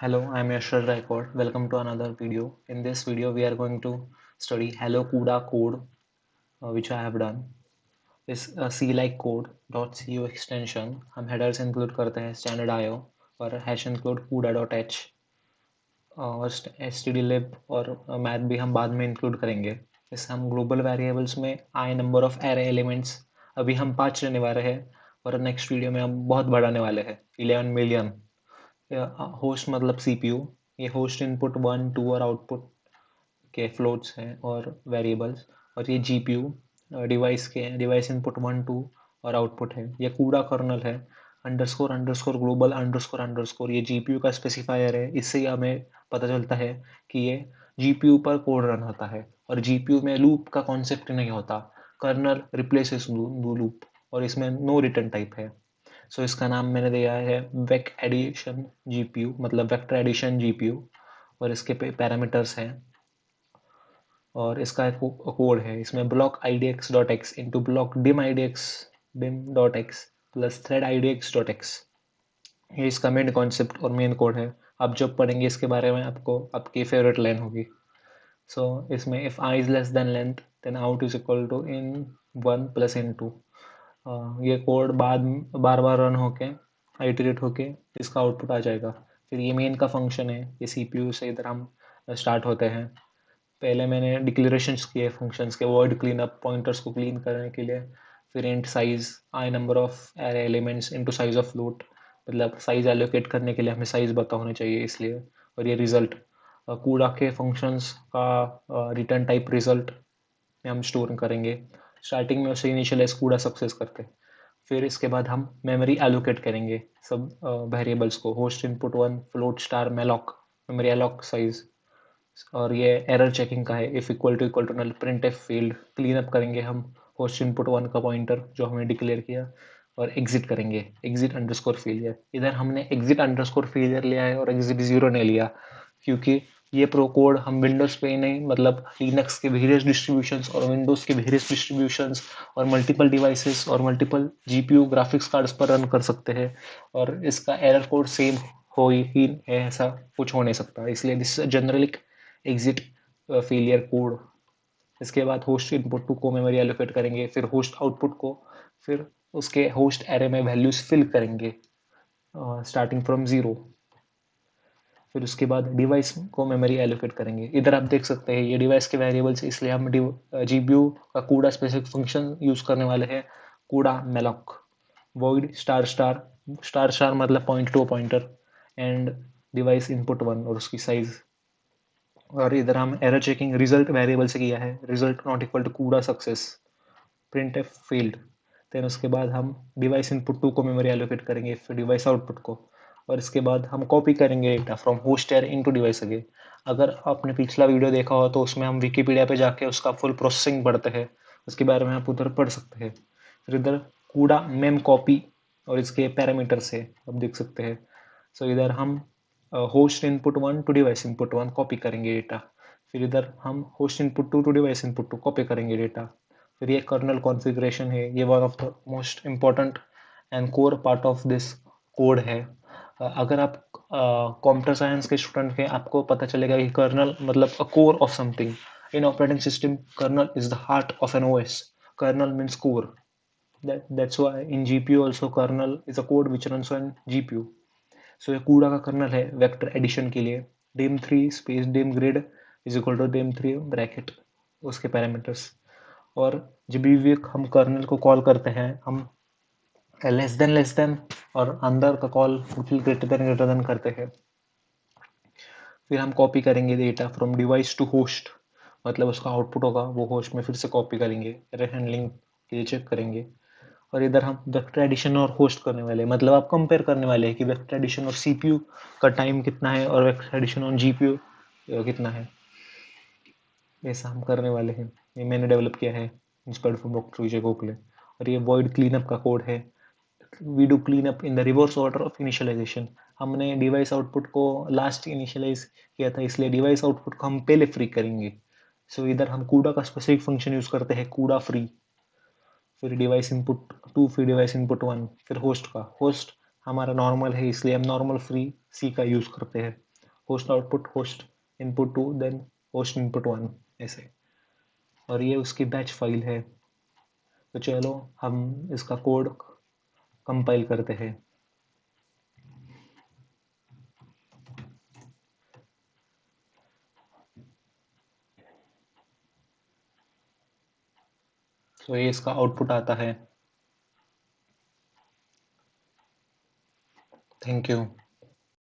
Hello, I'm Yashar Raikod. Welcome to another video. In this video, we are going to study Hello CUDA code, which I have done. इस C like code.co extension हम headers include करते हैं standard IO और hash include CUDA.h और stdlib और math भी हम बाद में include करेंगे. इस हम global variables में I number of array elements अभी हम 5 लेने वाले हैं और next video में हम बहुत बढ़ाने वाले हैं 11 million. होस्ट मतलब सीपीयू. ये होस्ट इनपुट 1 2 और आउटपुट के फ्लोट्स हैं और वेरिएबल्स. और ये जीपीयू डिवाइस इनपुट 1 2 और आउटपुट है. ये कूड़ा कर्नल है. Underscore underscore global underscore underscore ये जीपीयू का स्पेसिफायर है. इससे हमें पता चलता है कि ये जीपीयू पर कोड रन होता है. और जीपीयू में लूप का कॉन्सेप्ट नहीं होता. कर्नल रिप्लेसेस लूप और इसमें नो रिटर्न टाइप है. सो इसका नाम मैंने दिया है वेक एडिशन जीपीयू मतलब वेक्टर एडिशन जीपीयू. और इसके पैरामीटर्स हैं और इसका एक कोड है. इसमें block idx dot x into block dim dot x plus thread idx dot x. ये इसका मेन कॉन्सेप्ट और मेन कोड है. आप जब पढ़ेंगे इसके बारे में आपको आपकी फेवरेट लाइन होगी. सो इसमें if i is less than length then out is equal to in 1 plus in 2. ये कोड बार बार रन होके आइटरेट होके इसका आउटपुट आ जाएगा. फिर ये मेन का फंक्शन है. ये सीपीयू से इधर हम स्टार्ट होते हैं. पहले मैंने डिक्लेरेशंस किए फंक्शंस के वर्ड क्लीन अप पॉइंटर्स को क्लीन करने के लिए. फिर int size I number of array elements into size of float मतलब साइज एलोकेट करने के लिए हमें साइज पता होना चाहिए इसलिए. और ये रिजल्ट कूड़ा के फंक्शंस का रिटर्न टाइप रिजल्ट में हम स्टोर करेंगे. स्टार्टिंग में उसे इनिशियलाइज कूड़ा सक्सेस करके फिर इसके बाद हम मेमोरी एलोकेट करेंगे सब वेरिएबल्स को. Host input 1 float star malloc memory alloc size. और ये एरर चेकिंग का है. If equal to null printf failed clean up करेंगे हम होस्ट इनपुट 1 का पॉइंटर जो हमने डिक्लेयर किया और एग्जिट करेंगे एग्जिट अंडरस्कोर फेलियर. इधर हमने एग्जिट अंडरस्कोर फेलियर लिया है और एग्जिट 0 नहीं लिया क्योंकि ये प्रो कोड हम विंडोज पे ही नहीं मतलब लिनक्स के वेरियस डिस्ट्रीब्यूशंस और विंडोज के वेरियस डिस्ट्रीब्यूशंस और मल्टीपल डिवाइसेस और मल्टीपल जीपीयू ग्राफिक्स कार्ड्स पर रन कर सकते हैं. और इसका एरर कोड सेम हो ही ऐसा कुछ हो नहीं सकता. इसलिए this generally exit failure code. इसके बाद होस्ट इनपुट 2 को मेमोरी एलोकेट करेंगे. फिर होस्ट आउटपुट को फिर उसके होस्ट एरे में वैल्यूज फिल करेंगे स्टार्टिंग फ्रॉम 0. फिर उसके बाद डिवाइस को मेमोरी एलोकेट करेंगे. इधर आप देख सकते हैं ये डिवाइस के वेरिएबल्स इसलिए हम जीपीयू का कूड़ा स्पेसिफिक फंक्शन यूज करने वाले हैं कूड़ा malloc void star star star star मतलब point to pointer and device input 1 और उसकी साइज. और इधर हम एरर चेकिंग रिजल्ट वेरिएबल से किया है. Result not equal to CUDA success printf failed. Then उसके बाद हम डिवाइस इनपुट 2 को मेमोरी एलोकेट करेंगे फिर डिवाइस आउटपुट को. और इसके बाद हम कॉपी करेंगे data from host air into device again. अगर आपने पिछला वीडियो देखा हो तो उसमें हम विकीपीडिया पे जाके उसका फुल प्रोसेसिंग पढ़ते हैं. उसके बारे में आप उधर पढ़ सकते हैं. फिर इधर कूड़ा मेम कॉपी और इसके पैरामीटर से आप देख सकते हैं. सो इधर हम host input 1 to device input 1 copy करेंगे डेटा. फिर इधर हम host input 2 to device input 2 copy करेंगे डेटा. फिर ये कर्नल कॉन्फ़िगरेशन है. ये one of the most important and core part of this code है. अगर आप कंप्यूटर साइंस के स्टूडेंट हैं आपको पता चलेगा कि कर्नल मतलब a core of something. In operating system kernel is the heart of an OS. Kernel means core. That's why in GPU also kernel is a code which runs on GPU. सो ये कूड़ा का colonel है vector addition के लिए. dim3 space dimgrid is equal to dim3 bracket उसके parameters. और जब भी हम कर्नल को कॉल करते हैं हम लेस देन और अंदर का कॉल ग्रेटर देन करते हैं. फिर हम कॉपी करेंगे data from device to host मतलब उसका आउटपुट होगा वो होस्ट में फिर से कॉपी करेंगे. एरर हैंडलिंग के लिए चेक करेंगे. और इधर हम वेक्टर एडिशन और होस्ट करने वाले हैं मतलब आप कंपेयर करने वाले हैं कि वेक्टर एडिशन और सीपीयू का टाइम कितना है और वेक्टर एडिशन और जीपीयू कितना है. ऐसा हम करने वाले हैं. ये मैंने डेवलप किया है inspired from doctor Vijay Gokhale. और ये वॉइड क्लीनअप का कोड है. We do clean up in the reverse order of initialization. हमने डिवाइस आउटपुट को लास्ट इनिशियलाइज किया था इसलिए डिवाइस आउटपुट को हम पहले फ्री करेंगे. सो इधर हम कूड़ा का स्पेसिफिक फंक्शन यूज करते हैं कूड़ा फ्री. फिर डिवाइस इनपुट 2 फिर डिवाइस इनपुट 1 फिर होस्ट का. होस्ट हमारा नॉर्मल है इसलिए हम नॉर्मल फ्री सी का यूज करते हैं. Host output, host input 2, then host input 1, ऐसे। और ये उसकी बैच फाइल है। तो चलो हम इसका कोड कंपाइल करते हैं। तो ये इसका आउटपुट आता है। Thank you.